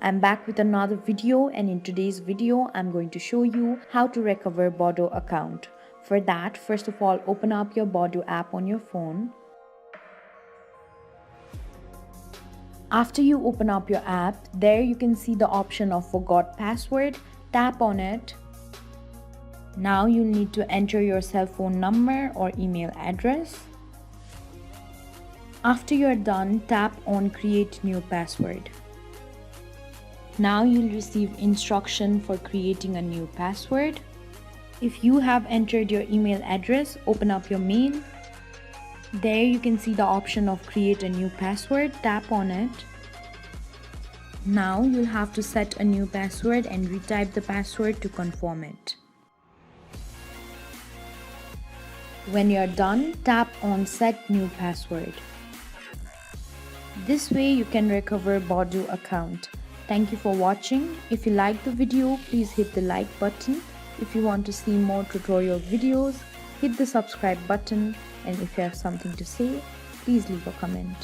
I'm back with another video, and in today's video I'm going to show you how to recover Badoo account. For that, first of all, open up your Badoo app on your phone. After you open up your app, there you can see the option of forgot password. Tap on it. Now you'll need to enter your cell phone number or email address. After you're done, tap on create new password. Now you'll receive instruction for creating a new password. If you have entered your email address, open up your mail. There you can see the option of create a new password. Tap on it. Now you'll have to set a new password and retype the password to confirm it. When you're done, tap on set new password. This way you can recover Badoo account. Thank you for watching. If you liked the video, please hit the like button. If you want to see more tutorial videos, hit the subscribe button. And if you have something to say, please leave a comment.